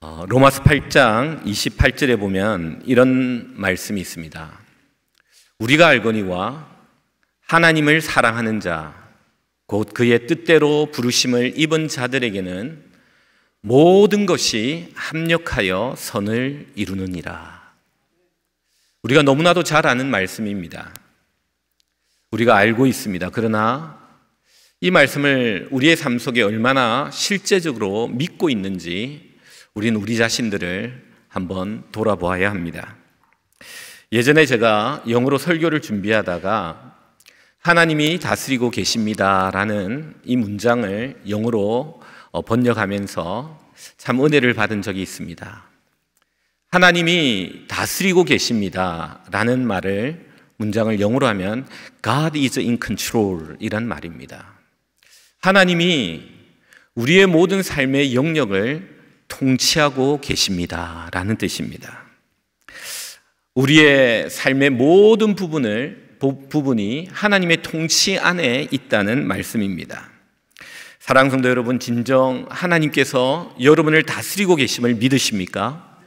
로마서 8장 28절에 보면 이런 말씀이 있습니다. 우리가 알거니와 하나님을 사랑하는 자, 곧 그의 뜻대로 부르심을 입은 자들에게는 모든 것이 합력하여 선을 이루느니라. 우리가 너무나도 잘 아는 말씀입니다. 우리가 알고 있습니다. 그러나 이 말씀을 우리의 삶 속에 얼마나 실제적으로 믿고 있는지 우리는 우리 자신들을 한번 돌아보아야 합니다. 예전에 제가 영어로 설교를 준비하다가 하나님이 다스리고 계십니다라는 이 문장을 영어로 번역하면서 참 은혜를 받은 적이 있습니다. 하나님이 다스리고 계십니다라는 문장을 영어로 하면 God is in control 이란 말입니다. 하나님이 우리의 모든 삶의 영역을 통치하고 계십니다라는 뜻입니다. 우리의 삶의 모든 부분이 하나님의 통치 안에 있다는 말씀입니다. 사랑하는 성도 여러분, 진정 하나님께서 여러분을 다스리고 계심을 믿으십니까?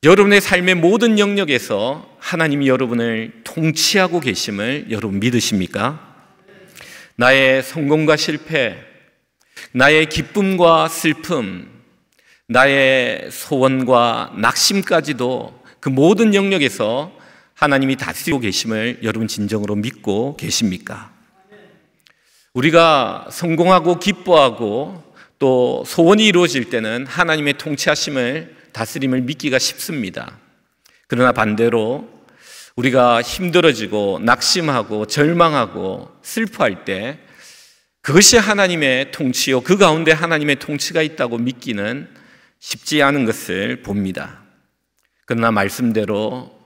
여러분의 삶의 모든 영역에서 하나님이 여러분을 통치하고 계심을 여러분 믿으십니까? 나의 성공과 실패, 나의 기쁨과 슬픔, 나의 소원과 낙심까지도 그 모든 영역에서 하나님이 다스리고 계심을 여러분 진정으로 믿고 계십니까? 우리가 성공하고 기뻐하고 또 소원이 이루어질 때는 하나님의 통치하심을 다스림을 믿기가 쉽습니다. 그러나 반대로 우리가 힘들어지고 낙심하고 절망하고 슬퍼할 때 그것이 하나님의 통치요, 그 가운데 하나님의 통치가 있다고 믿기는 쉽지 않은 것을 봅니다. 그러나 말씀대로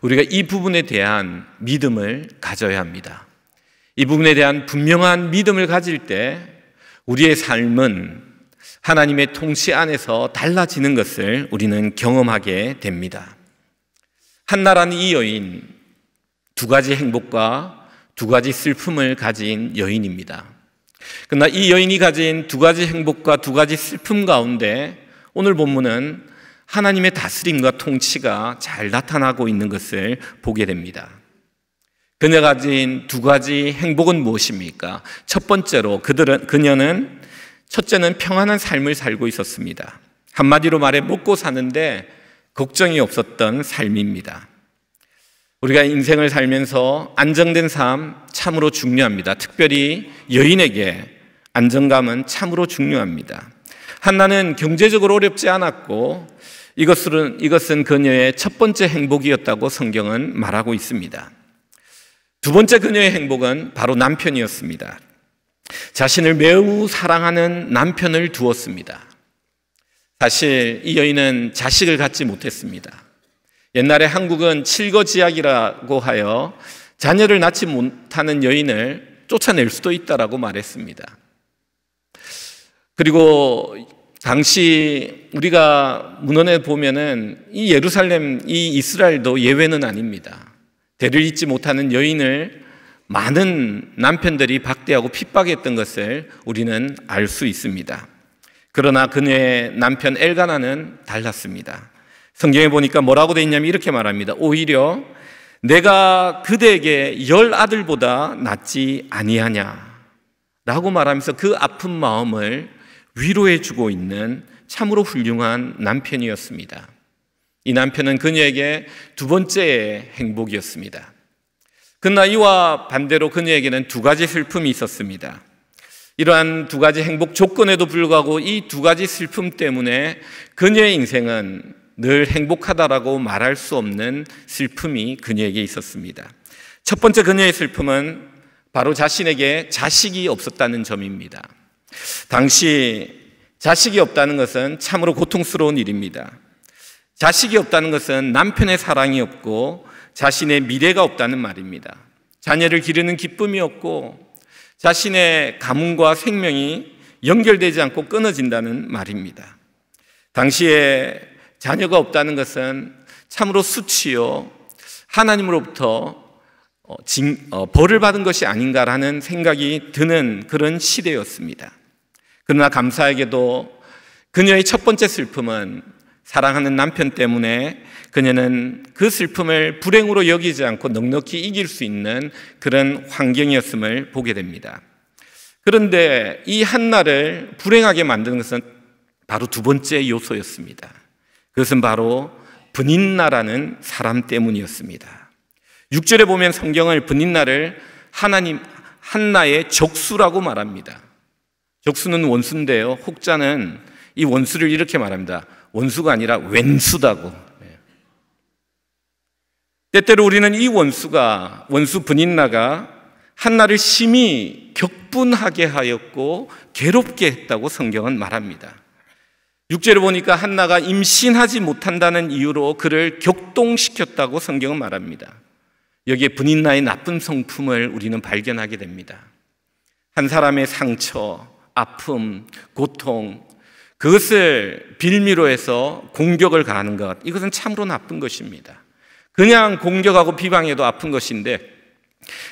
우리가 이 부분에 대한 믿음을 가져야 합니다. 이 부분에 대한 분명한 믿음을 가질 때 우리의 삶은 하나님의 통치 안에서 달라지는 것을 우리는 경험하게 됩니다. 한나라는 이 여인, 두 가지 행복과 두 가지 슬픔을 가진 여인입니다. 그러나 이 여인이 가진 두 가지 행복과 두 가지 슬픔 가운데 오늘 본문은 하나님의 다스림과 통치가 잘 나타나고 있는 것을 보게 됩니다. 그녀가 가진 두 가지 행복은 무엇입니까? 첫 번째로 그녀는 첫째는 평안한 삶을 살고 있었습니다. 한마디로 말해 먹고 사는데 걱정이 없었던 삶입니다. 우리가 인생을 살면서 안정된 삶 참으로 중요합니다. 특별히 여인에게 안정감은 참으로 중요합니다. 한나는 경제적으로 어렵지 않았고 이것은 그녀의 첫 번째 행복이었다고 성경은 말하고 있습니다. 두 번째 그녀의 행복은 바로 남편이었습니다. 자신을 매우 사랑하는 남편을 두었습니다. 사실 이 여인은 자식을 갖지 못했습니다. 옛날에 한국은 칠거지약이라고 하여 자녀를 낳지 못하는 여인을 쫓아낼 수도 있다라고 말했습니다. 그리고 당시 우리가 문헌에 보면은 이 예루살렘, 이 이스라엘도 예외는 아닙니다. 대를 잇지 못하는 여인을 많은 남편들이 박대하고 핍박했던 것을 우리는 알 수 있습니다. 그러나 그녀의 남편 엘가나는 달랐습니다. 성경에 보니까 뭐라고 되어 있냐면 이렇게 말합니다. 오히려 내가 그대에게 10아들보다 낫지 아니하냐 라고 말하면서 그 아픈 마음을 위로해 주고 있는 참으로 훌륭한 남편이었습니다. 이 남편은 그녀에게 두 번째의 행복이었습니다. 그러나 이와 반대로 그녀에게는 두 가지 슬픔이 있었습니다. 이러한 두 가지 행복 조건에도 불구하고 이 두 가지 슬픔 때문에 그녀의 인생은 늘 행복하다라고 말할 수 없는 슬픔이 그녀에게 있었습니다. 첫 번째 그녀의 슬픔은 바로 자신에게 자식이 없었다는 점입니다. 당시 자식이 없다는 것은 참으로 고통스러운 일입니다. 자식이 없다는 것은 남편의 사랑이 없고 자신의 미래가 없다는 말입니다. 자녀를 기르는 기쁨이 없고 자신의 가문과 생명이 연결되지 않고 끊어진다는 말입니다. 당시에 자녀가 없다는 것은 참으로 수치요, 하나님으로부터 벌을 받은 것이 아닌가라는 생각이 드는 그런 시대였습니다. 그러나 감사하게도 그녀의 첫 번째 슬픔은 사랑하는 남편 때문에 그녀는 그 슬픔을 불행으로 여기지 않고 넉넉히 이길 수 있는 그런 환경이었음을 보게 됩니다. 그런데 이 한나를 불행하게 만드는 것은 바로 두 번째 요소였습니다. 그것은 바로 브닛나라는 사람 때문이었습니다. 6절에 보면 성경을 브닛나를 한나의 적수라고 말합니다. 적수는 원수인데요, 혹자는 이 원수를 이렇게 말합니다. 원수가 아니라 왼수다고. 때때로 우리는 이 원수 브닛나가 한나를 심히 격분하게 하였고 괴롭게 했다고 성경은 말합니다. 6절에 보니까 한나가 임신하지 못한다는 이유로 그를 격동시켰다고 성경은 말합니다. 여기에 브닛나의 나쁜 성품을 우리는 발견하게 됩니다. 한 사람의 상처, 아픔, 고통, 그것을 빌미로 해서 공격을 가하는 것, 이것은 참으로 나쁜 것입니다. 그냥 공격하고 비방해도 아픈 것인데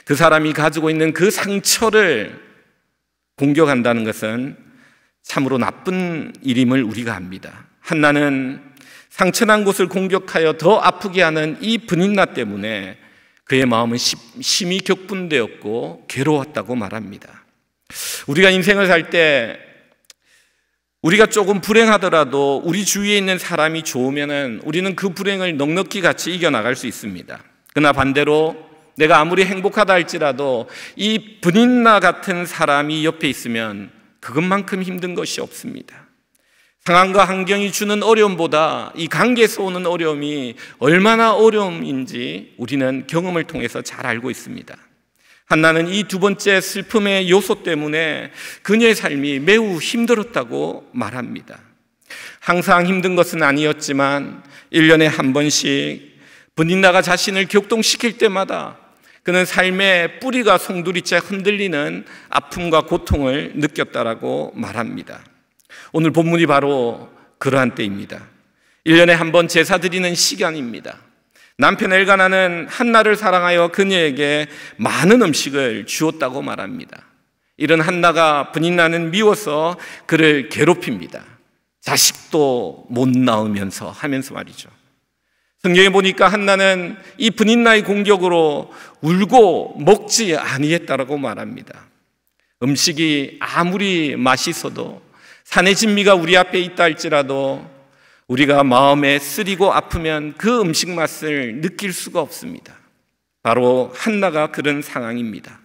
그 사람이 가지고 있는 그 상처를 공격한다는 것은 참으로 나쁜 일임을 우리가 압니다. 한나는 상처난 곳을 공격하여 더 아프게 하는 이 브닛나 때문에 그의 마음은 심히 격분되었고 괴로웠다고 말합니다. 우리가 인생을 살 때 우리가 조금 불행하더라도 우리 주위에 있는 사람이 좋으면은 우리는 그 불행을 넉넉히 같이 이겨나갈 수 있습니다. 그러나 반대로 내가 아무리 행복하다 할지라도 이 브닛나 같은 사람이 옆에 있으면 그것만큼 힘든 것이 없습니다. 상황과 환경이 주는 어려움보다 이 관계에서 오는 어려움이 얼마나 어려움인지 우리는 경험을 통해서 잘 알고 있습니다. 한나는 이 두 번째 슬픔의 요소 때문에 그녀의 삶이 매우 힘들었다고 말합니다. 항상 힘든 것은 아니었지만 1년에 한 번씩 브닛나가 자신을 격동시킬 때마다 그는 삶의 뿌리가 송두리째 흔들리는 아픔과 고통을 느꼈다라고 말합니다. 오늘 본문이 바로 그러한 때입니다. 1년에 한 번 제사 드리는 시간입니다. 남편 엘가나는 한나를 사랑하여 그녀에게 많은 음식을 주었다고 말합니다. 이런 한나가 브닛나는 미워서 그를 괴롭힙니다. 자식도 못 낳으면서 하면서 말이죠. 성경에 보니까 한나는 이 브닛나의 공격으로 울고 먹지 아니했다라고 말합니다. 음식이 아무리 맛있어도 산의 진미가 우리 앞에 있다 할지라도 우리가 마음에 쓰리고 아프면 그 음식 맛을 느낄 수가 없습니다. 바로 한나가 그런 상황입니다.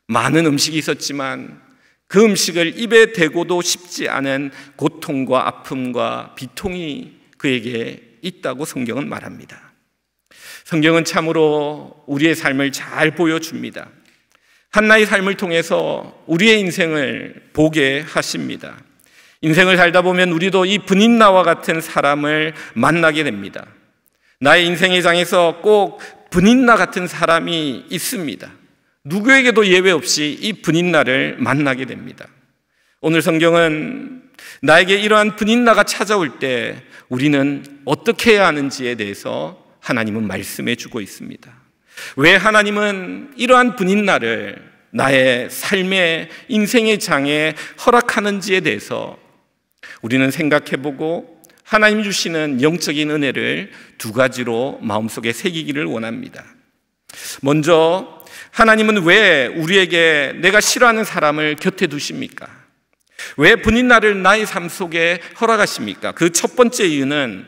많은 음식이 있었지만 그 음식을 입에 대고도 싶지 않은 고통과 아픔과 비통이 그에게 있다고 성경은 말합니다. 성경은 참으로 우리의 삶을 잘 보여줍니다. 한나의 삶을 통해서 우리의 인생을 보게 하십니다. 인생을 살다 보면 우리도 이 브닛나와 같은 사람을 만나게 됩니다. 나의 인생의 장에서 꼭 브닛나 같은 사람이 있습니다. 누구에게도 예외 없이 이 브닛나를 만나게 됩니다. 오늘 성경은 나에게 이러한 브닛나가 찾아올 때 우리는 어떻게 해야 하는지에 대해서 하나님은 말씀해 주고 있습니다. 왜 하나님은 이러한 브닛나를 나의 삶의 인생의 장에 허락하는지에 대해서 우리는 생각해보고 하나님 주시는 영적인 은혜를 두 가지로 마음속에 새기기를 원합니다. 먼저 하나님은 왜 우리에게 내가 싫어하는 사람을 곁에 두십니까? 왜 브닛나를 나의 삶 속에 허락하십니까? 그 첫 번째 이유는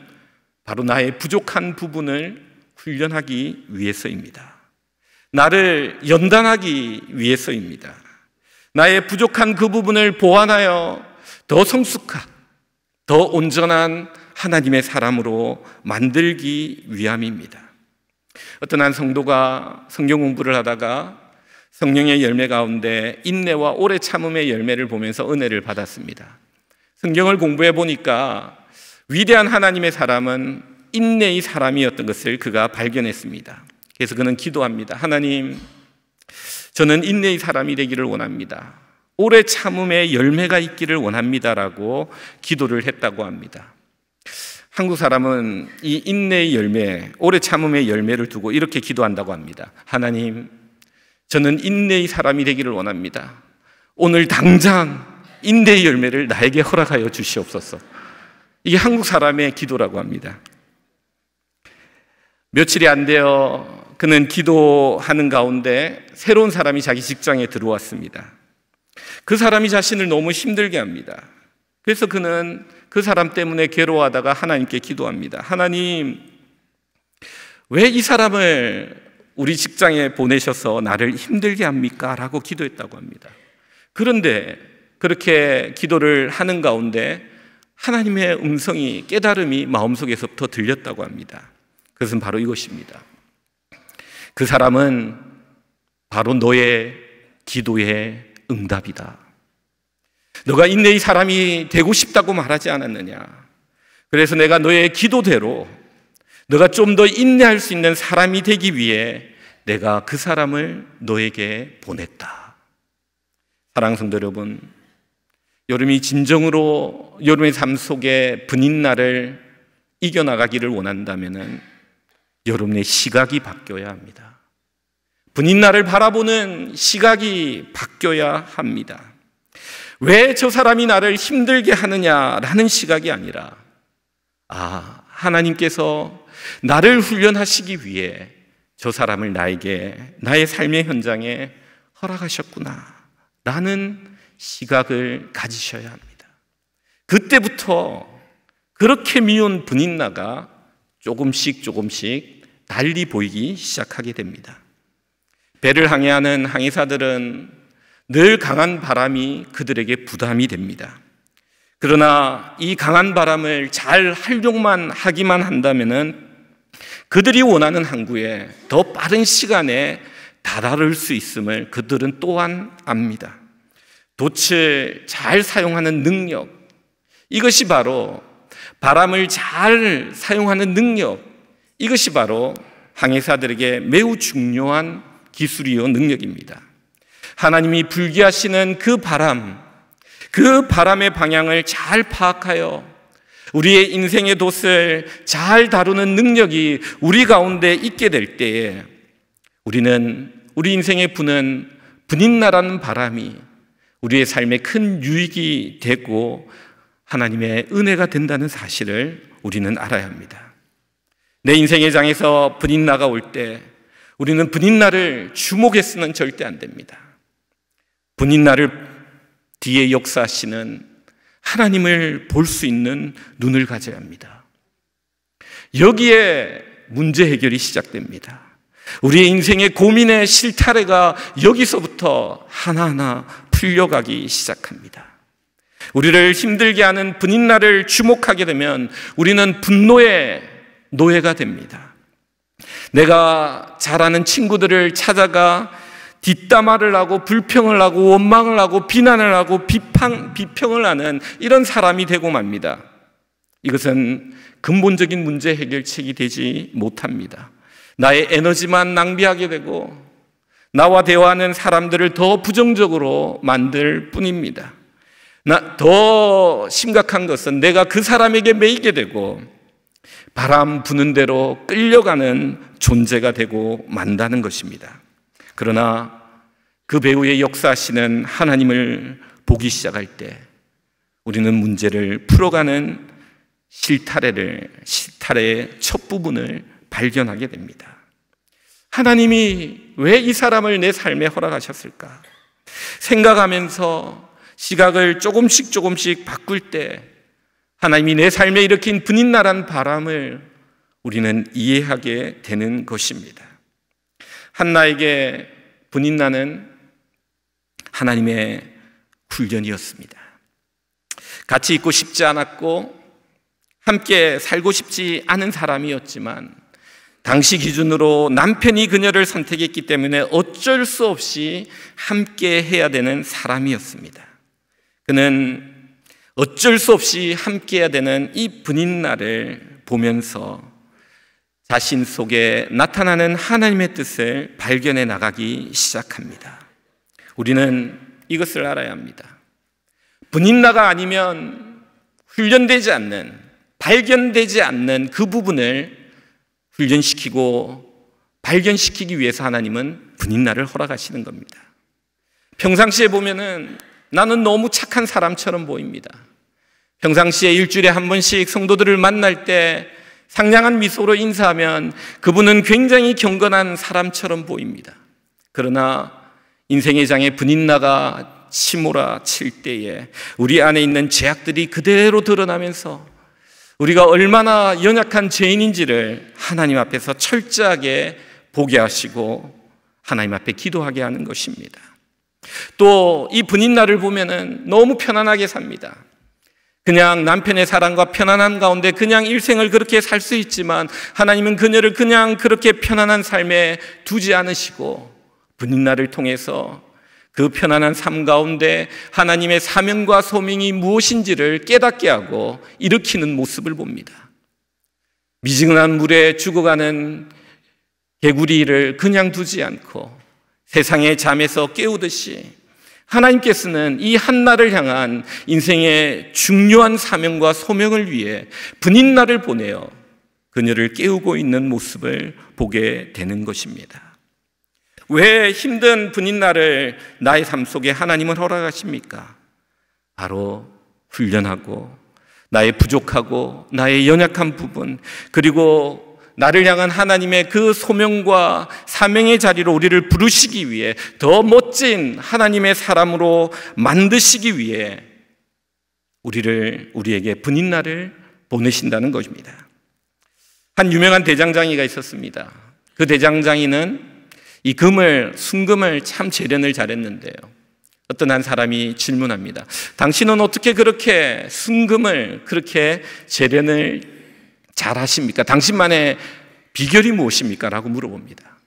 바로 나의 부족한 부분을 훈련하기 위해서입니다. 나를 연단하기 위해서입니다. 나의 부족한 그 부분을 보완하여 더 성숙한, 더 온전한 하나님의 사람으로 만들기 위함입니다. 어떤 한 성도가 성경 공부를 하다가 성령의 열매 가운데 인내와 오래 참음의 열매를 보면서 은혜를 받았습니다. 성경을 공부해 보니까 위대한 하나님의 사람은 인내의 사람이었던 것을 그가 발견했습니다. 그래서 그는 기도합니다. 하나님, 저는 인내의 사람이 되기를 원합니다. 오래 참음의 열매가 있기를 원합니다라고 기도를 했다고 합니다. 한국 사람은 이 인내의 열매, 오래 참음의 열매를 두고 이렇게 기도한다고 합니다. 하나님, 저는 인내의 사람이 되기를 원합니다. 오늘 당장 인내의 열매를 나에게 허락하여 주시옵소서. 이게 한국 사람의 기도라고 합니다. 며칠이 안 되어 그는 기도하는 가운데 새로운 사람이 자기 직장에 들어왔습니다. 그 사람이 자신을 너무 힘들게 합니다. 그래서 그는 그 사람 때문에 괴로워하다가 하나님께 기도합니다. 하나님, 왜 이 사람을 우리 직장에 보내셔서 나를 힘들게 합니까? 라고 기도했다고 합니다. 그런데 그렇게 기도를 하는 가운데 하나님의 음성이, 깨달음이 마음속에서부터 들렸다고 합니다. 그것은 바로 이것입니다. 그 사람은 바로 너의 기도의 응답이다. 너가 인내의 사람이 되고 싶다고 말하지 않았느냐? 그래서 내가 너의 기도대로 너가 좀 더 인내할 수 있는 사람이 되기 위해 내가 그 사람을 너에게 보냈다. 사랑하는 성도 여러분, 여러분이 진정으로 여러분의 삶 속에 분인날을 이겨나가기를 원한다면 여러분의 시각이 바뀌어야 합니다. 분인날을 바라보는 시각이 바뀌어야 합니다. 왜 저 사람이 나를 힘들게 하느냐라는 시각이 아니라, 하나님께서 나를 훈련하시기 위해 저 사람을 나에게, 나의 삶의 현장에 허락하셨구나 라는 시각을 가지셔야 합니다. 그때부터 그렇게 미운 분인나가 조금씩 달리 보이기 시작하게 됩니다. 배를 항해하는 항해사들은 늘 강한 바람이 그들에게 부담이 됩니다. 그러나 이 강한 바람을 잘 활용만 하기만 한다면은 그들이 원하는 항구에 더 빠른 시간에 다다를 수 있음을 그들은 또한 압니다. 돛을 잘 사용하는 능력, 이것이 바로 바람을 잘 사용하는 능력, 이것이 바로 항해사들에게 매우 중요한 기술이요 능력입니다. 하나님이 불기하시는 그 바람의 방향을 잘 파악하여 우리의 인생의 돛을 잘 다루는 능력이 우리 가운데 있게 될 때에 우리는 우리 인생에 부는 분인나라는 바람이 우리의 삶에 큰 유익이 되고 하나님의 은혜가 된다는 사실을 우리는 알아야 합니다. 내 인생의 장에서 분인나가 올 때 우리는 분인나를 주목해서는 절대 안 됩니다. 분인나를 뒤에 역사하시는 하나님을 볼 수 있는 눈을 가져야 합니다. 여기에 문제 해결이 시작됩니다. 우리의 인생의 고민의 실타래가 여기서부터 하나하나 풀려가기 시작합니다. 우리를 힘들게 하는 분인나를 주목하게 되면 우리는 분노의 노예가 됩니다. 내가 잘 아는 친구들을 찾아가 뒷담화를 하고 불평을 하고 원망을 하고 비난을 하고 비평을 하는 이런 사람이 되고 맙니다. 이것은 근본적인 문제 해결책이 되지 못합니다. 나의 에너지만 낭비하게 되고 나와 대화하는 사람들을 더 부정적으로 만들 뿐입니다. 더 심각한 것은 내가 그 사람에게 매이게 되고 바람 부는 대로 끌려가는 존재가 되고 만다는 것입니다. 그러나 그 배후에 역사하시는 하나님을 보기 시작할 때 우리는 문제를 풀어가는 실타래의 첫 부분을 발견하게 됩니다. 하나님이 왜 이 사람을 내 삶에 허락하셨을까? 생각하면서 시각을 조금씩 바꿀 때 하나님이 내 삶에 일으킨 분인나란 바람을 우리는 이해하게 되는 것입니다. 한나에게 분인나는 하나님의 훈련이었습니다. 같이 있고 싶지 않았고 함께 살고 싶지 않은 사람이었지만 당시 기준으로 남편이 그녀를 선택했기 때문에 어쩔 수 없이 함께 해야 되는 사람이었습니다. 그는 어쩔 수 없이 함께 해야 되는 이 분인나를 보면서 자신 속에 나타나는 하나님의 뜻을 발견해 나가기 시작합니다. 우리는 이것을 알아야 합니다. 분인나가 아니면 훈련되지 않는, 발견되지 않는 그 부분을 훈련시키고 발견시키기 위해서 하나님은 분인나를 허락하시는 겁니다. 평상시에 보면은 나는 너무 착한 사람처럼 보입니다. 평상시에 일주일에 한 번씩 성도들을 만날 때 상냥한 미소로 인사하면 그분은 굉장히 경건한 사람처럼 보입니다. 그러나 인생의 장에 분인나가 치몰아칠 때에 우리 안에 있는 죄악들이 그대로 드러나면서 우리가 얼마나 연약한 죄인인지를 하나님 앞에서 철저하게 보게 하시고 하나님 앞에 기도하게 하는 것입니다. 또 이 분인나를 보면은 너무 편안하게 삽니다. 그냥 남편의 사랑과 편안함 가운데 그냥 일생을 그렇게 살 수 있지만 하나님은 그녀를 그냥 그렇게 편안한 삶에 두지 않으시고 분인나를 통해서 그 편안한 삶 가운데 하나님의 사명과 소명이 무엇인지를 깨닫게 하고 일으키는 모습을 봅니다. 미지근한 물에 죽어가는 개구리를 그냥 두지 않고 세상의 잠에서 깨우듯이 하나님께서는 이 한나를 향한 인생의 중요한 사명과 소명을 위해 분인나를 보내어 그녀를 깨우고 있는 모습을 보게 되는 것입니다. 왜 힘든 분인나를 나의 삶 속에 하나님은 허락하십니까? 바로 훈련하고 나의 부족하고 나의 연약한 부분, 그리고 나를 향한 하나님의 그 소명과 사명의 자리로 우리를 부르시기 위해 더 멋진 하나님의 사람으로 만드시기 위해 우리에게 분인나를 보내신다는 것입니다. 한 유명한 대장장이가 있었습니다. 그 대장장이는 이 순금을 참 재련을 잘했는데요. 어떤 한 사람이 질문합니다. 당신은 어떻게 그렇게 순금을 그렇게 재련을 잘하십니까? 당신만의 비결이 무엇입니까? 라고 물어봅니다.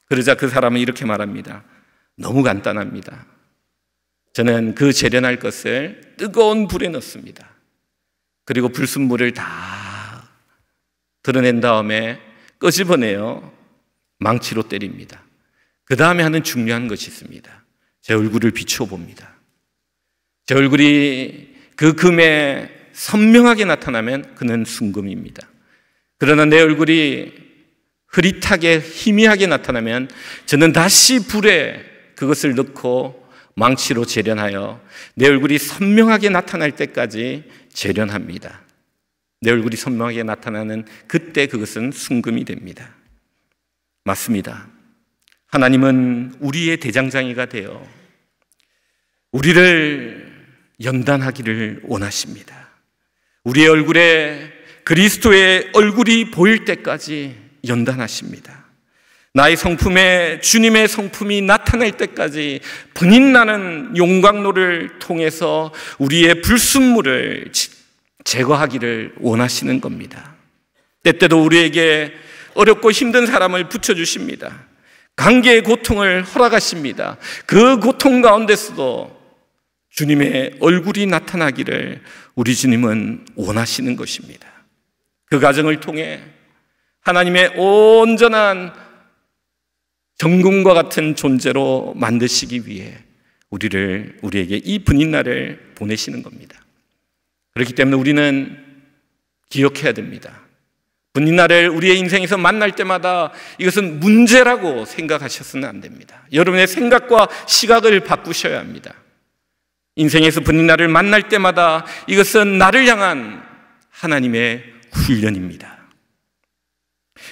그러자 그 사람은 이렇게 말합니다. 너무 간단합니다. 저는 그 재련할 것을 뜨거운 불에 넣습니다. 그리고 불순물을 다 드러낸 다음에 끄집어내어 망치로 때립니다. 그 다음에 하는 중요한 것이 있습니다. 제 얼굴을 비춰봅니다. 제 얼굴이 그 금에 선명하게 나타나면 그는 순금입니다. 그러나 내 얼굴이 흐릿하게 희미하게 나타나면 저는 다시 불에 그것을 넣고 망치로 재련하여 내 얼굴이 선명하게 나타날 때까지 재련합니다. 내 얼굴이 선명하게 나타나는 그때 그것은 순금이 됩니다. 맞습니다. 하나님은 우리의 대장장이가 되어 우리를 연단하기를 원하십니다. 우리의 얼굴에 그리스도의 얼굴이 보일 때까지 연단하십니다. 나의 성품에 주님의 성품이 나타날 때까지 분인나는 용광로를 통해서 우리의 불순물을 제거하기를 원하시는 겁니다. 때때로 우리에게 어렵고 힘든 사람을 붙여주십니다. 관계의 고통을 허락하십니다. 그 고통 가운데서도 주님의 얼굴이 나타나기를 우리 주님은 원하시는 것입니다. 그 과정을 통해 하나님의 온전한 정금과 같은 존재로 만드시기 위해 우리에게 이 분인나를 보내시는 겁니다. 그렇기 때문에 우리는 기억해야 됩니다. 분인나를 우리의 인생에서 만날 때마다 이것은 문제라고 생각하셔서는 안 됩니다. 여러분의 생각과 시각을 바꾸셔야 합니다. 인생에서 분인나를 만날 때마다 이것은 나를 향한 하나님의 훈련입니다.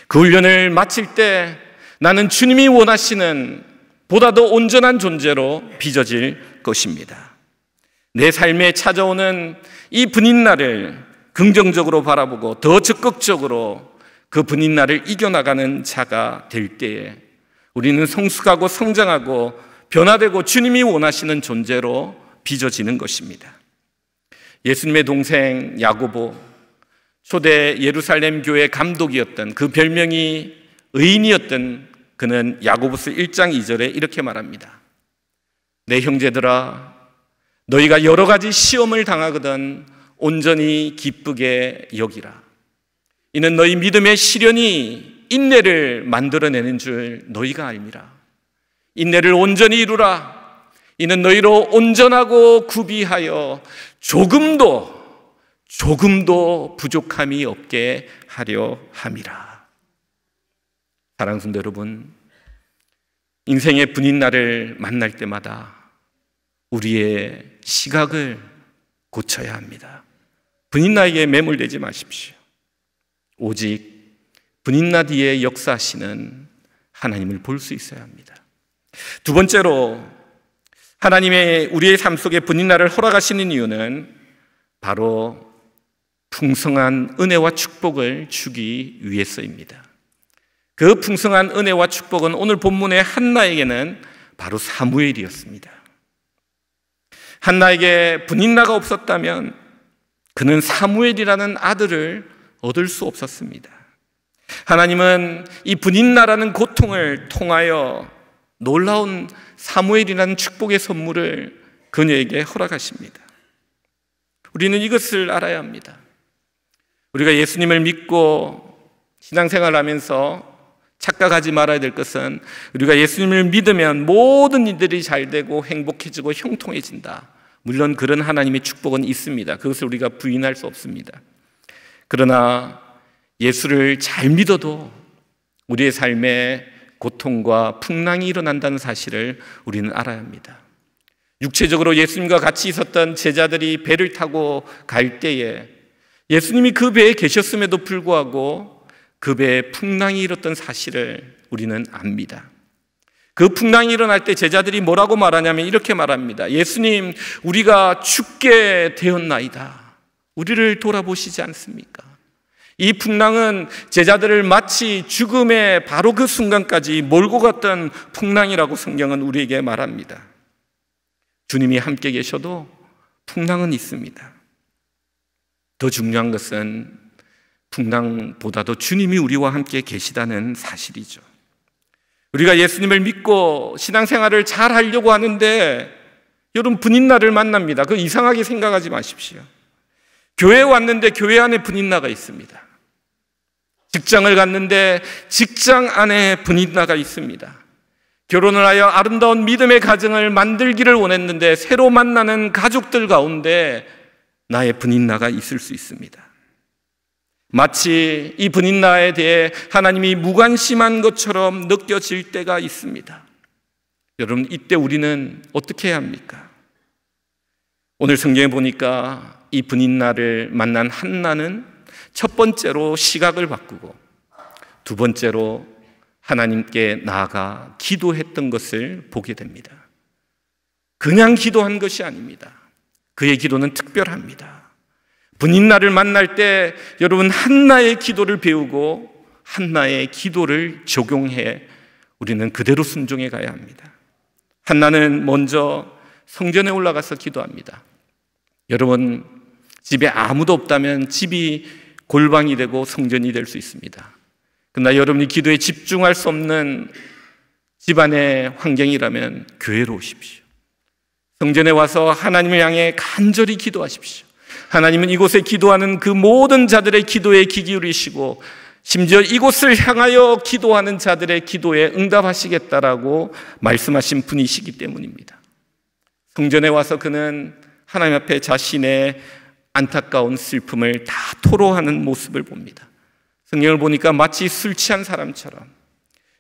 그 훈련을 마칠 때 나는 주님이 원하시는 보다 더 온전한 존재로 빚어질 것입니다. 내 삶에 찾아오는 이 분인나를 긍정적으로 바라보고 더 적극적으로 그 분인나를 이겨나가는 자가 될 때에 우리는 성숙하고 성장하고 변화되고 주님이 원하시는 존재로 빚어지는 것입니다. 예수님의 동생 야고보, 초대 예루살렘 교회 감독이었던 그 별명이 의인이었던 그는 야고보서 1장 2절에 이렇게 말합니다. 내 형제들아, 너희가 여러 가지 시험을 당하거든 온전히 기쁘게 여기라. 이는 너희 믿음의 시련이 인내를 만들어내는 줄 너희가 알미라. 인내를 온전히 이루라. 이는 너희로 온전하고 구비하여 조금도 부족함이 없게 하려 함이라. 사랑하는 성도 여러분, 인생의 분인나를 만날 때마다 우리의 시각을 고쳐야 합니다. 분인나에게 매몰되지 마십시오. 오직 분인나 뒤에 역사하시는 하나님을 볼 수 있어야 합니다. 두 번째로 하나님의 우리의 삶 속에 분인나를 허락하시는 이유는 바로 풍성한 은혜와 축복을 주기 위해서입니다. 그 풍성한 은혜와 축복은 오늘 본문의 한나에게는 바로 사무엘이었습니다. 한나에게 분인나가 없었다면 그는 사무엘이라는 아들을 얻을 수 없었습니다. 하나님은 이 분인나라는 고통을 통하여 놀라운 사무엘이라는 축복의 선물을 그녀에게 허락하십니다. 우리는 이것을 알아야 합니다. 우리가 예수님을 믿고 신앙생활을 하면서 착각하지 말아야 될 것은 우리가 예수님을 믿으면 모든 일들이 잘 되고 행복해지고 형통해진다. 물론 그런 하나님의 축복은 있습니다. 그것을 우리가 부인할 수 없습니다. 그러나 예수를 잘 믿어도 우리의 삶에 고통과 풍랑이 일어난다는 사실을 우리는 알아야 합니다. 육체적으로 예수님과 같이 있었던 제자들이 배를 타고 갈 때에 예수님이 그 배에 계셨음에도 불구하고 그 배에 풍랑이 일었던 사실을 우리는 압니다. 그 풍랑이 일어날 때 제자들이 뭐라고 말하냐면 이렇게 말합니다. 예수님, 우리가 죽게 되었나이다. 우리를 돌아보시지 않습니까? 이 풍랑은 제자들을 마치 죽음의 바로 그 순간까지 몰고 갔던 풍랑이라고 성경은 우리에게 말합니다. 주님이 함께 계셔도 풍랑은 있습니다. 더 중요한 것은 풍랑보다도 주님이 우리와 함께 계시다는 사실이죠. 우리가 예수님을 믿고 신앙생활을 잘 하려고 하는데 여러분 분인나를 만납니다. 그거 이상하게 생각하지 마십시오. 교회에 왔는데 교회 안에 분인나가 있습니다. 직장을 갔는데 직장 안에 분인나가 있습니다. 결혼을 하여 아름다운 믿음의 가정을 만들기를 원했는데 새로 만나는 가족들 가운데 나의 분인나가 있을 수 있습니다. 마치 이 분인나에 대해 하나님이 무관심한 것처럼 느껴질 때가 있습니다. 여러분, 이때 우리는 어떻게 해야 합니까? 오늘 성경에 보니까 이 분인나를 만난 한나는 첫 번째로 시각을 바꾸고 두 번째로 하나님께 나아가 기도했던 것을 보게 됩니다. 그냥 기도한 것이 아닙니다. 그의 기도는 특별합니다. 분인나를 만날 때 여러분 한나의 기도를 배우고 한나의 기도를 적용해 우리는 그대로 순종해 가야 합니다. 한나는 먼저 성전에 올라가서 기도합니다. 여러분, 집에 아무도 없다면 집이 골방이 되고 성전이 될 수 있습니다. 그러나 여러분이 기도에 집중할 수 없는 집안의 환경이라면 교회로 오십시오. 성전에 와서 하나님을 향해 간절히 기도하십시오. 하나님은 이곳에 기도하는 그 모든 자들의 기도에 귀 기울이시고 심지어 이곳을 향하여 기도하는 자들의 기도에 응답하시겠다라고 말씀하신 분이시기 때문입니다. 성전에 와서 그는 하나님 앞에 자신의 안타까운 슬픔을 다 토로하는 모습을 봅니다. 성경을 보니까 마치 술 취한 사람처럼,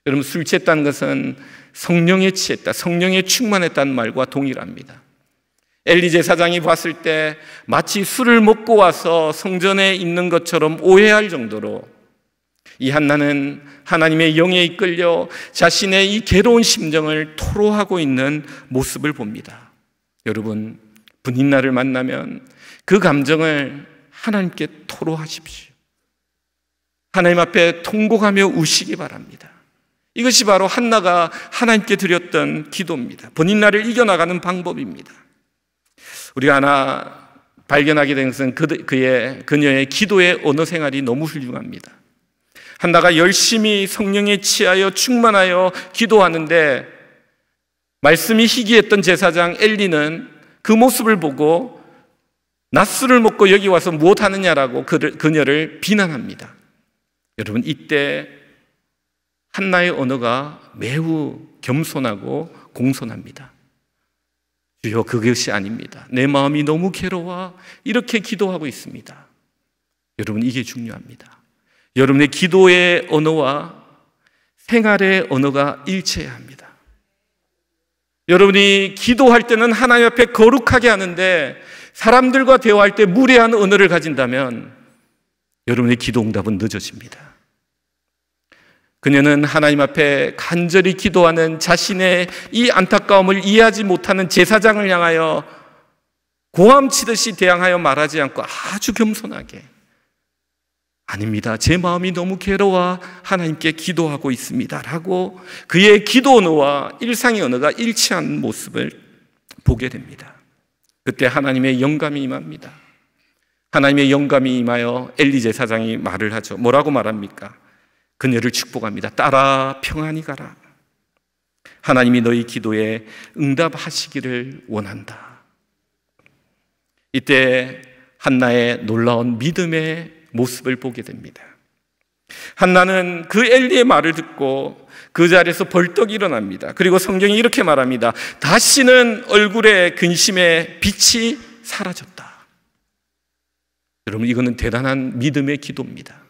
여러분 술 취했다는 것은 성령에 취했다, 성령에 충만했다는 말과 동일합니다. 엘리 제사장이 봤을 때 마치 술을 먹고 와서 성전에 있는 것처럼 오해할 정도로 이 한나는 하나님의 영에 이끌려 자신의 이 괴로운 심정을 토로하고 있는 모습을 봅니다. 여러분, 분인나를 만나면 그 감정을 하나님께 토로하십시오. 하나님 앞에 통곡하며 우시기 바랍니다. 이것이 바로 한나가 하나님께 드렸던 기도입니다. 분인나를 이겨나가는 방법입니다. 우리가 하나 발견하게 된 것은 그녀의 기도의 언어 생활이 너무 훌륭합니다. 한나가 열심히 성령에 취하여 충만하여 기도하는데 말씀이 희귀했던 제사장 엘리는 그 모습을 보고 낮술을 먹고 여기 와서 무엇하느냐라고 그녀를 비난합니다. 여러분, 이때 한나의 언어가 매우 겸손하고 공손합니다. 주여, 그것이 아닙니다. 내 마음이 너무 괴로워 이렇게 기도하고 있습니다. 여러분, 이게 중요합니다. 여러분의 기도의 언어와 생활의 언어가 일치해야 합니다. 여러분이 기도할 때는 하나님 앞에 거룩하게 하는데 사람들과 대화할 때 무례한 언어를 가진다면 여러분의 기도 응답은 늦어집니다. 그녀는 하나님 앞에 간절히 기도하는 자신의 이 안타까움을 이해하지 못하는 제사장을 향하여 고함치듯이 대항하여 말하지 않고 아주 겸손하게, 아닙니다, 제 마음이 너무 괴로워 하나님께 기도하고 있습니다 라고 그의 기도 언어와 일상의 언어가 일치한 모습을 보게 됩니다. 그때 하나님의 영감이 임합니다. 하나님의 영감이 임하여 엘리 제사장이 말을 하죠. 뭐라고 말합니까? 그녀를 축복합니다. 딸아, 평안히 가라. 하나님이 너희 기도에 응답하시기를 원한다. 이때 한나의 놀라운 믿음의 모습을 보게 됩니다. 한나는 그 엘리의 말을 듣고 그 자리에서 벌떡 일어납니다. 그리고 성경이 이렇게 말합니다. 다시는 얼굴에 근심의 빛이 사라졌다. 여러분, 이거는 대단한 믿음의 기도입니다.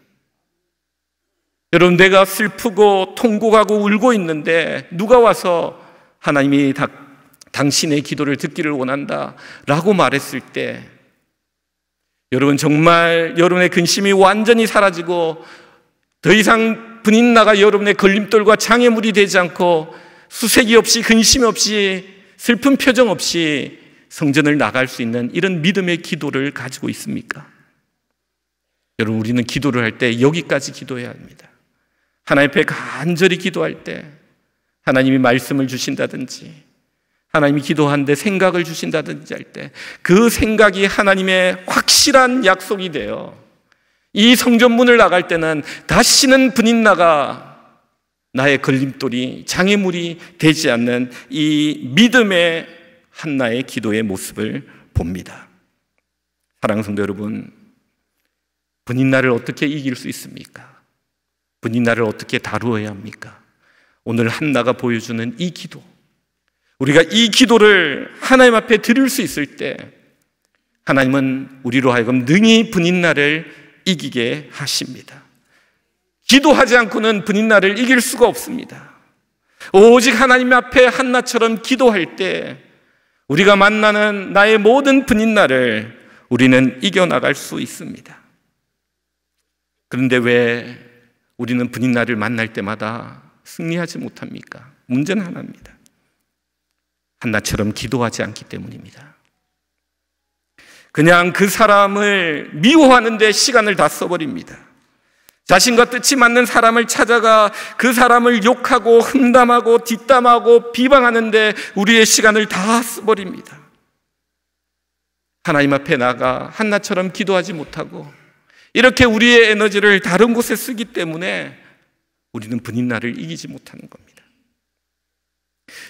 여러분, 내가 슬프고 통곡하고 울고 있는데 누가 와서 하나님이 당신의 기도를 듣기를 원한다 라고 말했을 때, 여러분, 정말 여러분의 근심이 완전히 사라지고 더 이상 분인나가 여러분의 걸림돌과 장애물이 되지 않고 수색이 없이 근심 없이 슬픈 표정 없이 성전을 나갈 수 있는 이런 믿음의 기도를 가지고 있습니까? 여러분, 우리는 기도를 할 때 여기까지 기도해야 합니다. 하나님 앞에 간절히 기도할 때 하나님이 말씀을 주신다든지, 하나님이 기도하는데 생각을 주신다든지 할 때 그 생각이 하나님의 확실한 약속이 되어 이 성전문을 나갈 때는 다시는 분인나가 나의 걸림돌이, 장애물이 되지 않는 이 믿음의 한나의 기도의 모습을 봅니다. 사랑하는 성도 여러분, 분인나를 어떻게 이길 수 있습니까? 분인나를 어떻게 다루어야 합니까? 오늘 한나가 보여주는 이 기도, 우리가 이 기도를 하나님 앞에 드릴 수 있을 때 하나님은 우리로 하여금 능히 분인나를 이기게 하십니다. 기도하지 않고는 분인나를 이길 수가 없습니다. 오직 하나님 앞에 한나처럼 기도할 때 우리가 만나는 나의 모든 분인나를 우리는 이겨나갈 수 있습니다. 그런데 왜 우리는 분인나를 만날 때마다 승리하지 못합니까? 문제는 하나입니다. 한나처럼 기도하지 않기 때문입니다. 그냥 그 사람을 미워하는 데 시간을 다 써버립니다. 자신과 뜻이 맞는 사람을 찾아가 그 사람을 욕하고 흠담하고 뒷담하고 비방하는 데 우리의 시간을 다 써버립니다. 하나님 앞에 나가 한나처럼 기도하지 못하고 이렇게 우리의 에너지를 다른 곳에 쓰기 때문에 우리는 분인나를 이기지 못하는 겁니다.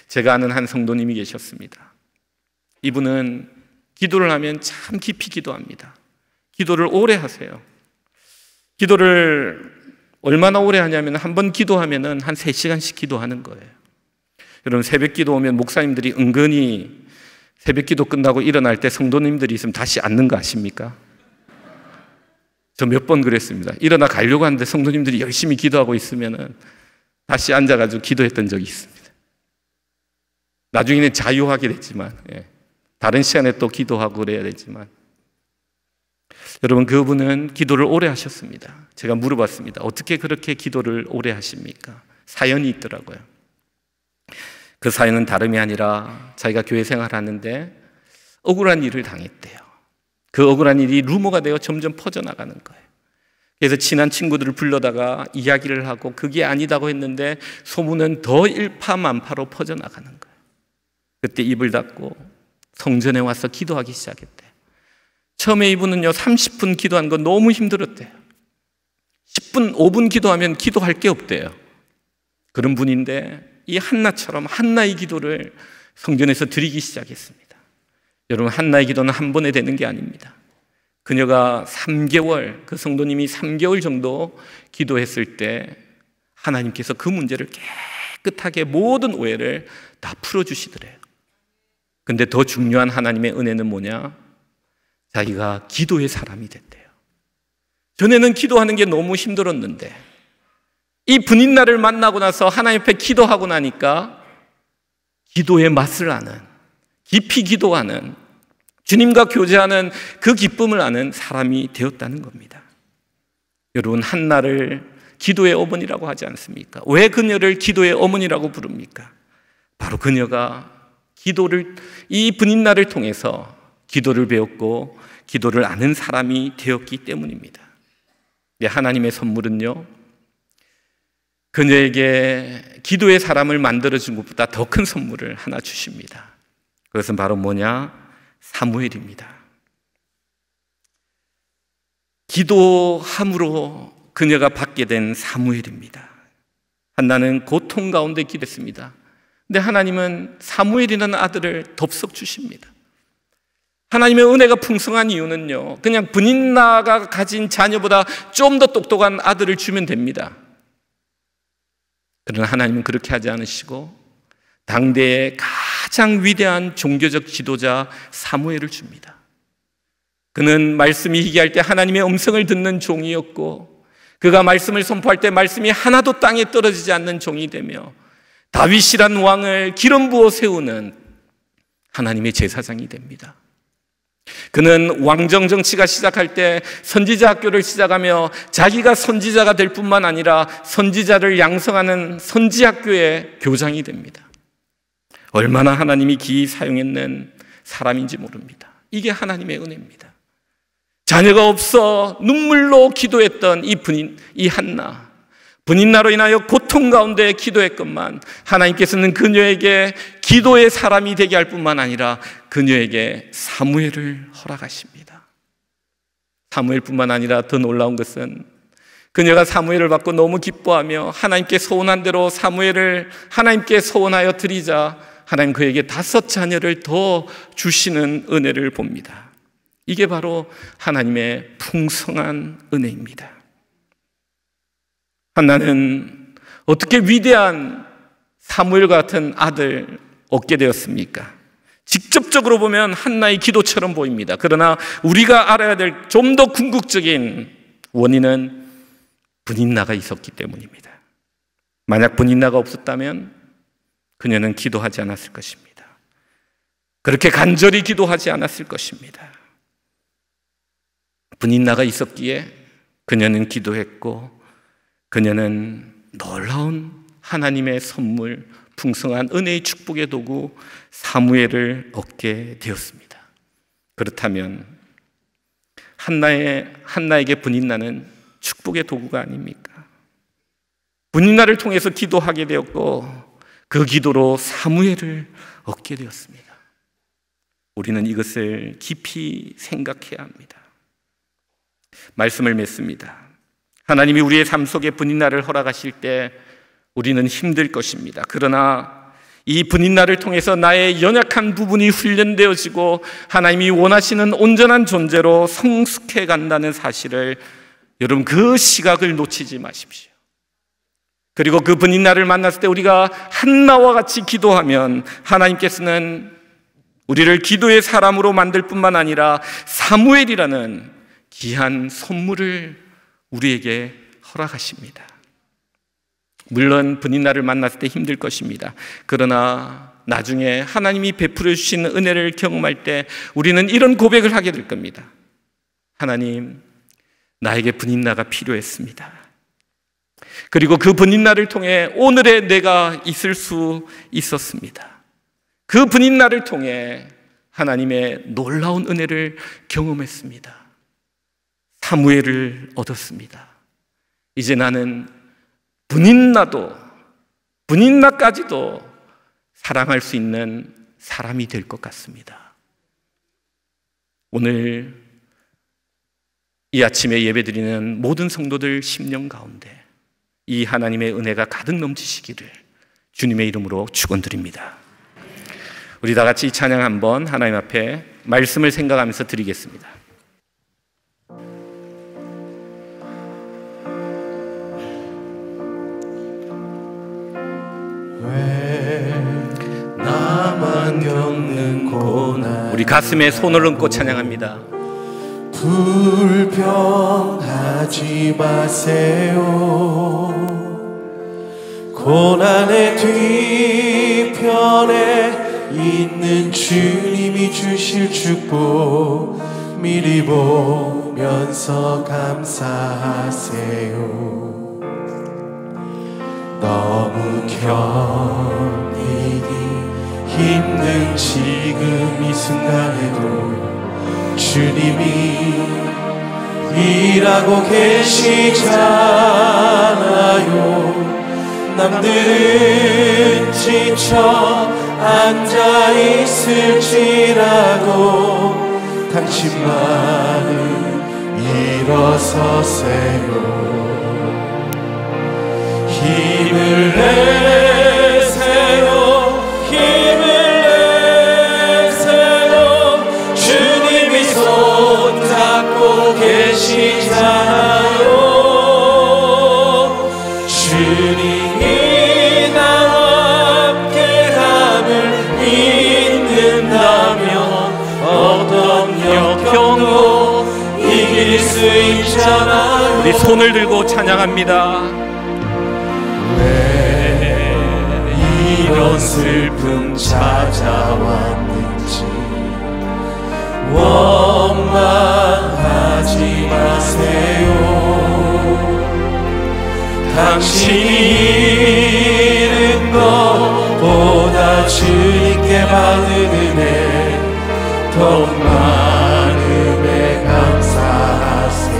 제가 아는 한 성도님이 계셨습니다. 이분은 기도를 하면 참 깊이 기도합니다. 기도를 오래 하세요. 기도를 얼마나 오래 하냐면 한 번 기도하면 한 3시간씩 기도하는 거예요. 여러분, 새벽 기도 오면 목사님들이 은근히 새벽 기도 끝나고 일어날 때 성도님들이 있으면 다시 앉는 거 아십니까? 저 몇 번 그랬습니다. 일어나 가려고 하는데 성도님들이 열심히 기도하고 있으면 다시 앉아가지고 기도했던 적이 있습니다. 나중에는 자유하게 됐지만, 다른 시간에 또 기도하고 그래야 되지만, 여러분, 그분은 기도를 오래 하셨습니다. 제가 물어봤습니다. 어떻게 그렇게 기도를 오래 하십니까? 사연이 있더라고요. 그 사연은 다름이 아니라 자기가 교회 생활하는데 억울한 일을 당했대요. 그 억울한 일이 루머가 되어 점점 퍼져나가는 거예요. 그래서 친한 친구들을 불러다가 이야기를 하고 그게 아니다고 했는데 소문은 더 일파만파로 퍼져나가는 거예요. 그때 입을 닫고 성전에 와서 기도하기 시작했대요. 처음에 이분은요 30분 기도한 건 너무 힘들었대요. 10분, 5분 기도하면 기도할 게 없대요. 그런 분인데 이 한나처럼 한나의 기도를 성전에서 드리기 시작했습니다. 여러분, 한나의 기도는 한 번에 되는 게 아닙니다. 그녀가 3개월, 그 성도님이 3개월 정도 기도했을 때 하나님께서 그 문제를 깨끗하게 모든 오해를 다 풀어주시더래요. 근데 더 중요한 하나님의 은혜는 뭐냐? 자기가 기도의 사람이 됐대요. 전에는 기도하는 게 너무 힘들었는데 이 분인나를 만나고 나서 하나님 앞에 기도하고 나니까 기도의 맛을 아는, 깊이 기도하는, 주님과 교제하는 그 기쁨을 아는 사람이 되었다는 겁니다. 여러분, 한나를 기도의 어머니라고 하지 않습니까? 왜 그녀를 기도의 어머니라고 부릅니까? 바로 그녀가 이 분인날을 통해서 기도를 배웠고 기도를 아는 사람이 되었기 때문입니다. 하나님의 선물은요, 그녀에게 기도의 사람을 만들어준 것보다 더 큰 선물을 하나 주십니다. 그것은 바로 뭐냐? 사무엘입니다. 기도함으로 그녀가 받게 된 사무엘입니다. 한나는 고통 가운데 기도했습니다. 근데 하나님은 사무엘이라는 아들을 덥석 주십니다. 하나님의 은혜가 풍성한 이유는요, 그냥 분인나가 가진 자녀보다 좀 더 똑똑한 아들을 주면 됩니다. 그러나 하나님은 그렇게 하지 않으시고 당대의 가장 위대한 종교적 지도자 사무엘을 줍니다. 그는 말씀이 희귀할 때 하나님의 음성을 듣는 종이었고, 그가 말씀을 선포할 때 말씀이 하나도 땅에 떨어지지 않는 종이 되며, 다윗이란 왕을 기름 부어 세우는 하나님의 제사장이 됩니다. 그는 왕정 정치가 시작할 때 선지자 학교를 시작하며 자기가 선지자가 될 뿐만 아니라 선지자를 양성하는 선지학교의 교장이 됩니다. 얼마나 하나님이 기이 사용했는 사람인지 모릅니다. 이게 하나님의 은혜입니다. 자녀가 없어 눈물로 기도했던 이 한나, 분인나로 인하여 고통 가운데 기도했건만 하나님께서는 그녀에게 기도의 사람이 되게 할 뿐만 아니라 그녀에게 사무엘을 허락하십니다. 사무엘뿐만 아니라 더 놀라운 것은 그녀가 사무엘을 받고 너무 기뻐하며 하나님께 소원한 대로 사무엘을 하나님께 소원하여 드리자 하나님 그에게 5 자녀를 더 주시는 은혜를 봅니다. 이게 바로 하나님의 풍성한 은혜입니다. 한나는 어떻게 위대한 사무엘 같은 아들 얻게 되었습니까? 직접적으로 보면 한나의 기도처럼 보입니다. 그러나 우리가 알아야 될 좀 더 궁극적인 원인은 분인나가 있었기 때문입니다. 만약 분인나가 없었다면 그녀는 기도하지 않았을 것입니다. 그렇게 간절히 기도하지 않았을 것입니다. 분인나가 있었기에 그녀는 기도했고 그녀는 놀라운 하나님의 선물, 풍성한 은혜의 축복의 도구 사무엘을 얻게 되었습니다. 그렇다면 한나에게 분인나는 축복의 도구가 아닙니까? 분인나를 통해서 기도하게 되었고 그 기도로 사무엘을 얻게 되었습니다. 우리는 이것을 깊이 생각해야 합니다. 말씀을 맺습니다. 하나님이 우리의 삶 속에 분인나를 허락하실 때 우리는 힘들 것입니다. 그러나 이 분인나를 통해서 나의 연약한 부분이 훈련되어지고 하나님이 원하시는 온전한 존재로 성숙해 간다는 사실을 여러분 그 시각을 놓치지 마십시오. 그리고 그 분인나를 만났을 때 우리가 한나와 같이 기도하면 하나님께서는 우리를 기도의 사람으로 만들 뿐만 아니라 사무엘이라는 귀한 선물을 우리에게 허락하십니다. 물론 분인나를 만났을 때 힘들 것입니다. 그러나 나중에 하나님이 베풀어 주신 은혜를 경험할 때 우리는 이런 고백을 하게 될 겁니다. 하나님, 나에게 분인나가 필요했습니다. 그리고 그 분인나를 통해 오늘의 내가 있을 수 있었습니다. 그 분인나를 통해 하나님의 놀라운 은혜를 경험했습니다. 사무엘을 얻었습니다. 이제 나는 분인나까지도 사랑할 수 있는 사람이 될 것 같습니다. 오늘 이 아침에 예배드리는 모든 성도들 심령 가운데 이 하나님의 은혜가 가득 넘치시기를 주님의 이름으로 축원드립니다. 우리 다 같이 찬양 한번 하나님 앞에 말씀을 생각하면서 드리겠습니다. 왜 나만 겪는 고난 우리 가슴에 손을 얹고 찬양합니다. 불평하지 마세요. 고난의 뒤편에 있는 주님이 주실 축복 미리 보면서 감사하세요. 너무 견디기 힘든 지금 이 순간에도 주님이 일하고 계시잖아요. 남들은 지쳐 앉아있을지라도 당신만은 일어서세요. 힘을 내세요. 힘을 내세요. 주님이 손잡고 계시잖아요. 주님이 나와 함께함을 믿는다면 어떤 역경도 이길 수 있잖아요. 우리 손을 들고 찬양합니다. 왜 이런 슬픔 찾아왔는지 원망하지 마세요. 당신이 잃은 것보다 주님께 받은 은혜 더욱 많음에 감사하세요.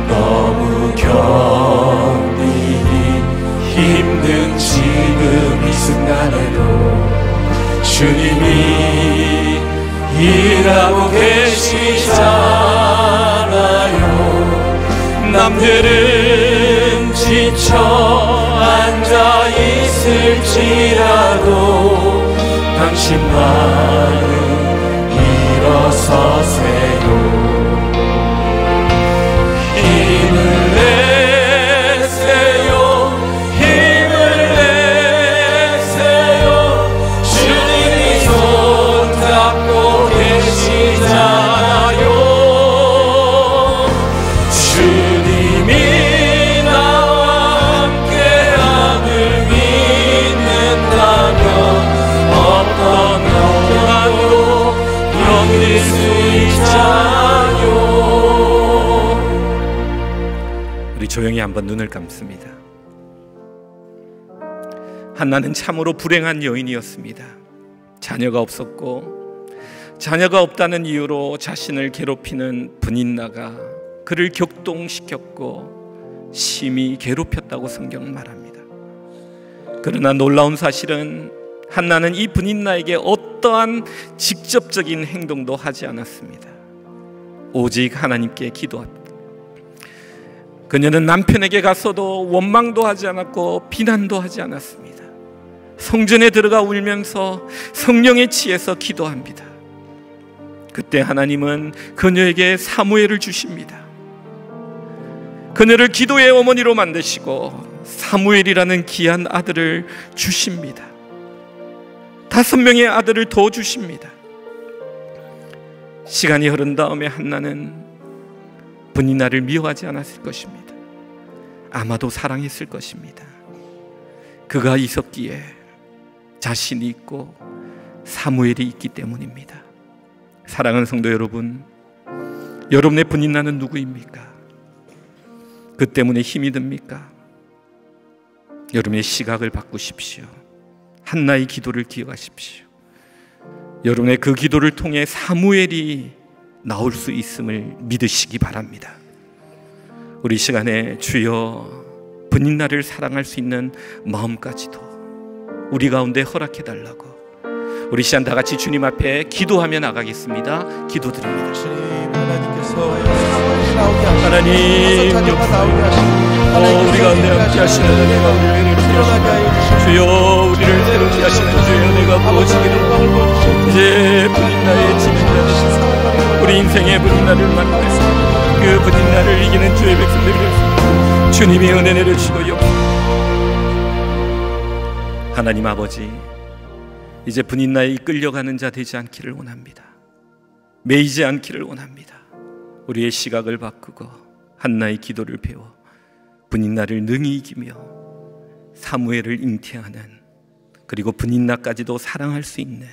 너무 견디기 힘든 지금 이 순간에도 주님이 일하고 계시잖아요. 남들은 지쳐 앉아있을지라도 당신만은 일어서세요. 힘을 내세요. 힘을 내세요. 주님이 손잡고 계시잖아요. 주님이 나와 함께함을 믿는다면 어떤 고난도 견딜 수 있잖아요. 우리 조용히 한번 눈을 감습니다. 한나는 참으로 불행한 여인이었습니다. 자녀가 없었고 자녀가 없다는 이유로 자신을 괴롭히는 분인나가 그를 격동시켰고 심히 괴롭혔다고 성경은 말합니다. 그러나 놀라운 사실은 한나는 이 분인나에게 어떠한 직접적인 행동도 하지 않았습니다. 오직 하나님께 기도합니다. 그녀는 남편에게 가서도 원망도 하지 않았고 비난도 하지 않았습니다. 성전에 들어가 울면서 성령에 취해서 기도합니다. 그때 하나님은 그녀에게 사무엘을 주십니다. 그녀를 기도의 어머니로 만드시고 사무엘이라는 귀한 아들을 주십니다. 5명의 아들을 더 주십니다. 시간이 흐른 다음에 한나는 분이나를 미워하지 않았을 것입니다. 아마도 사랑했을 것입니다. 그가 있었기에 자신이 있고 사무엘이 있기 때문입니다. 사랑하는 성도 여러분, 여러분의 분이나는 누구입니까? 그 때문에 힘이 듭니까? 여러분의 시각을 바꾸십시오. 한나의 기도를 기억하십시오. 여러분의 그 기도를 통해 사무엘이 나올 수 있음을 믿으시기 바랍니다. 우리 시간에 주여 분인나를 사랑할 수 있는 마음까지도 우리 가운데 허락해달라고 우리 시간 다 같이 주님 앞에 기도하며 나가겠습니다. 기도드립니다. 주님 하나님께서 사무엘이 나오게 하시고 하나님 우리 가운데 함께 하시는 은혜가 우리를 일어나게 하여 주시옵소서. 주여 우리를 새롭게 하시는 주의 은혜가 부어지기를 이제 분인나의 지면자 우리 인생의 분인나를 만나서 그 분인나를 이기는 주의 백성들이 되었습니다. 주님이 은혜 내려주시고 하나님 아버지, 이제 분인나에 이끌려가는 자 되지 않기를 원합니다. 매이지 않기를 원합니다. 우리의 시각을 바꾸고 한나의 기도를 배워 분인나를 능히 이기며 사무엘을 잉태하는 그리고 분인나까지도 사랑할 수 있는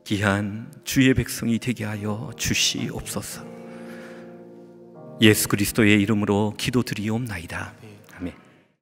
귀한 주의 백성이 되게 하여 주시옵소서. 예수 그리스도의 이름으로 기도드리옵나이다. 아멘.